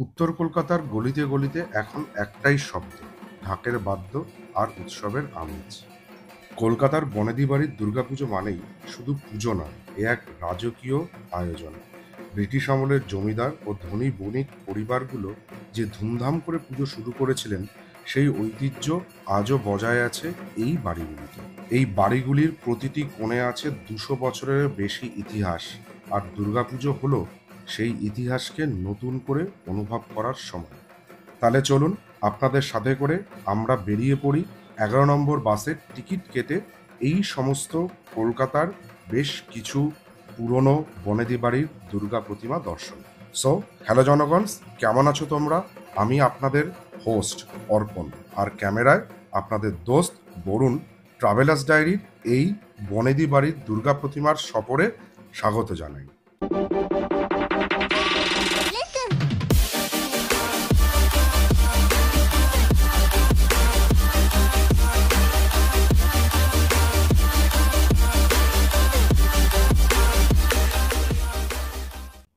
উত্তর কলকাতার গলিতে গলিতে এখন একটাই শব্দ, ঢাকের বাদ্য আর উৎসবের আমেজ। কলকাতার বনেদি বাড়ির দুর্গাপুজো মানেই শুধু পুজো নয়, এ এক রাজকীয় আয়োজন। ব্রিটিশ আমলের জমিদার ও ধনী বণিক পরিবারগুলো যে ধুমধাম করে পুজো শুরু করেছিলেন, সেই ঐতিহ্য আজও বজায় আছে এই বাড়িগুলিতে। এই বাড়িগুলির প্রতিটি কোণে আছে 200 বছরের বেশি ইতিহাস, আর দুর্গাপুজো হলো সেই ইতিহাসকে নতুন করে অনুভব করার সময়। তাহলে চলুন, আপনাদের সাথে করে আমরা বেরিয়ে পড়ি 11 নম্বর বাসের টিকিট কেটে এই সমস্ত কলকাতার বেশ কিছু পুরনো বনেদি বাড়ির দুর্গা প্রতিমা দর্শন। সো হ্যালো জনগণ, কেমন আছো তোমরা? আমি আপনাদের হোস্ট অর্পণ, আর ক্যামেরায় আপনাদের দোস্ত বরুণ ট্রাভেলার্স ডায়েরির এই বনেদি বাড়ির দুর্গা প্রতিমার সফরে স্বাগত জানাই।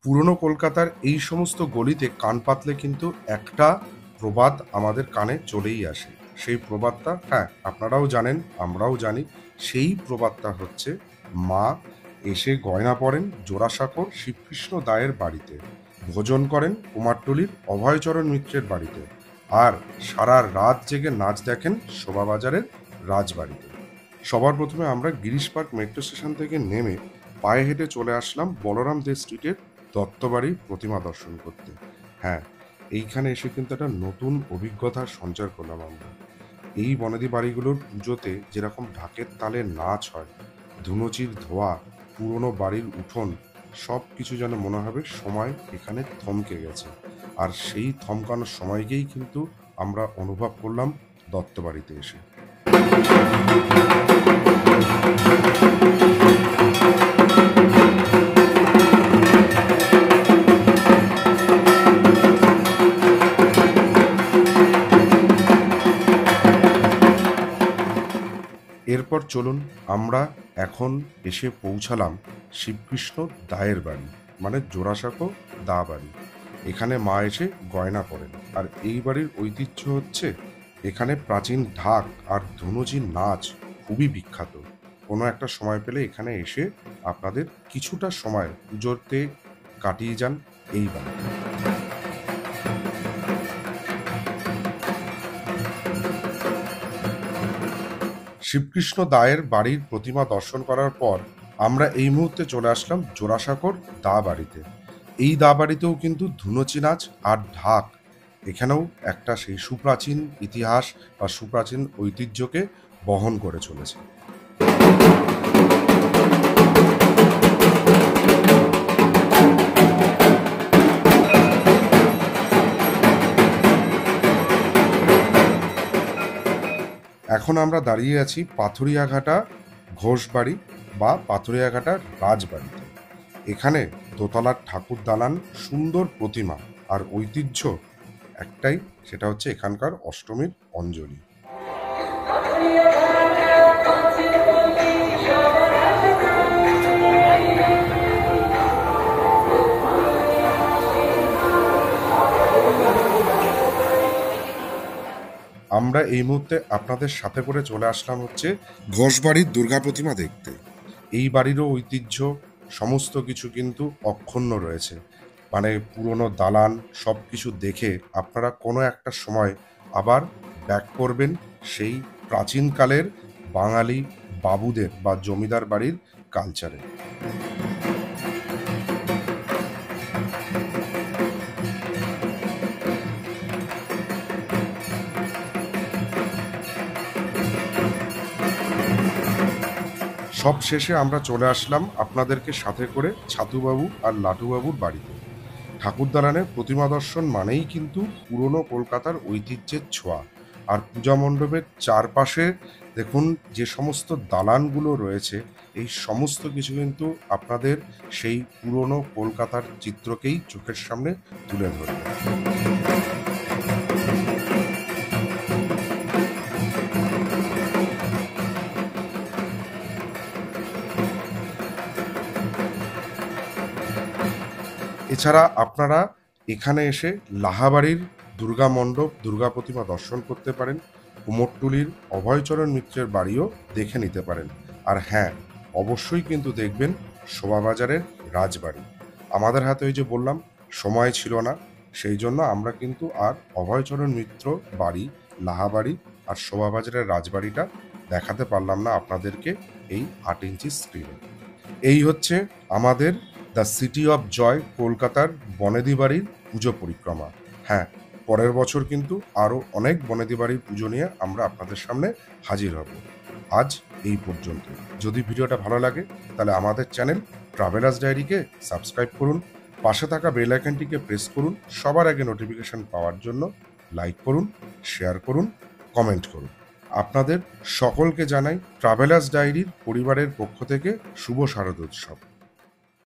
পুরনো কলকাতার এই সমস্ত গলিতে কান পাতলে কিন্তু একটা প্রবাদ আমাদের কানে চলেই আসে। সেই প্রবাদটা, হ্যাঁ, আপনারাও জানেন, আমরাও জানি। সেই প্রবাদটা হচ্ছে, মা এসে গয়না পরেন জোড়াসাঁকোর শিবকৃষ্ণ দায়ের বাড়িতে, ভোজন করেন কুমারটুলির অভয়চরণ মিত্রের বাড়িতে, আর সারা রাত জেগে নাচ দেখেন শোভাবাজারের রাজবাড়িতে। সবার প্রথমে আমরা গিরিশ পার্ক মেট্রো স্টেশন থেকে নেমে পায়ে হেঁটে চলে আসলাম বলরাম দে স্ট্রিটের দত্তবাড়ির প্রতিমা দর্শন করতে। হ্যাঁ, এইখানে এসে কিন্তু একটা নতুন অভিজ্ঞতার সঞ্চার করলাম আমরা। এই বনেদি বাড়িগুলোর পুজোতে যেরকম ঢাকের তালে নাচ হয়, ধুনুচির ধোয়া, পুরনো বাড়ির উঠোন, সব কিছু যেন মনে হবে সময় এখানে থমকে গেছে। আর সেই থমকানোর সময়কেই কিন্তু আমরা অনুভব করলাম দত্তবাড়িতে এসে। এরপর চলুন, আমরা এখন এসে পৌঁছালাম শিবকৃষ্ণ দায়ের বাড়ি, মানে জোড়াসাঁকো দা বাড়ি। এখানে মা এসে গয়না পরেন, আর এই বাড়ির ঐতিহ্য হচ্ছে এখানে প্রাচীন ঢাক আর ধুনুচির নাচ খুবই বিখ্যাত। কোনো একটা সময় পেলে এখানে এসে আপনাদের কিছুটা সময় পুজোতে কাটিয়ে যান এই বাড়িতে। শিবকৃষ্ণ দায়ের বাড়ির প্রতিমা দর্শন করার পর আমরা এই মুহূর্তে চলে আসলাম জোড়াসাঁকোর দা বাড়িতে। এই দা বাড়িতেও কিন্তু ধুনুচি নাচ আর ঢাক এখানেও একটা সেই সুপ্রাচীন ইতিহাস বা সুপ্রাচীন ঐতিহ্যকে বহন করে চলেছে। এখন আমরা দাঁড়িয়ে আছি পাথুরিয়াঘাটা ঘোষবাড়ি বা পাথুরিয়াঘাটার রাজবাড়িতে। এখানে দোতলার ঠাকুর দালান, সুন্দর প্রতিমা, আর ঐতিহ্য একটাই, সেটা হচ্ছে এখানকার অষ্টমীর অঞ্জলি। আমরা এই মুহূর্তে আপনাদের সাথে করে চলে আসলাম হচ্ছে ঘোষবাড়ির দুর্গা প্রতিমা দেখতে। এই বাড়িরও ঐতিহ্য সমস্ত কিছু কিন্তু অক্ষুণ্ণ রয়েছে। মানে পুরনো দালান সব কিছু দেখে আপনারা কোনো একটা সময় আবার ব্যাক করবেন সেই প্রাচীনকালের বাঙালি বাবুদের বা জমিদার বাড়ির কালচারে। সব শেষে আমরা চলে আসলাম আপনাদেরকে সাথে করে ছাতুবাবু আর লাটুবাবুর বাড়িতে। ঠাকুর দালানের প্রতিমা দর্শন মানেই কিন্তু পুরনো কলকাতার ঐতিহ্যের ছোঁয়া। আর পূজা মণ্ডপের চারপাশে দেখুন যে সমস্ত দালানগুলো রয়েছে, এই সমস্ত কিছু কিন্তু আপনাদের সেই পুরনো কলকাতার চিত্রকেই চোখের সামনে তুলে ধরবে। এছাড়া আপনারা এখানে এসে লাহাবাড়ির দুর্গা মণ্ডপ, দুর্গা প্রতিমা দর্শন করতে পারেন। কুমোরটুলির অভয়চরণ মিত্রের বাড়িও দেখে নিতে পারেন। আর হ্যাঁ, অবশ্যই কিন্তু দেখবেন শোভাবাজারের রাজবাড়ি। আমাদের হাতে ওই যে বললাম সময় ছিল না, সেই জন্য আমরা কিন্তু আর অভয়চরণ মিত্র বাড়ি, লাহাবাড়ি আর শোভাবাজারের রাজবাড়িটা দেখাতে পারলাম না আপনাদেরকে এই ৮ ইঞ্চি স্ক্রিনে। এই হচ্ছে আমাদের দ্য সিটি অফ জয় কলকাতার বনেদি বাড়ির পুজো পরিক্রমা। হ্যাঁ, পরের বছর কিন্তু আরও অনেক বনেদি বাড়ির পুজো নিয়ে আমরা আপনাদের সামনে হাজির হব। আজ এই পর্যন্ত। যদি ভিডিওটা ভালো লাগে তাহলে আমাদের চ্যানেল ট্রাভেলার্স ডায়েরিকে সাবস্ক্রাইব করুন, পাশে থাকা বেল আইকনটিকে প্রেস করুন, সবার আগে নোটিফিকেশন পাওয়ার জন্য লাইক করুন, শেয়ার করুন, কমেন্ট করুন। আপনাদের সকলকে জানাই ট্রাভেলার্স ডায়েরির পরিবারের পক্ষ থেকে শুভ শারদোৎসব।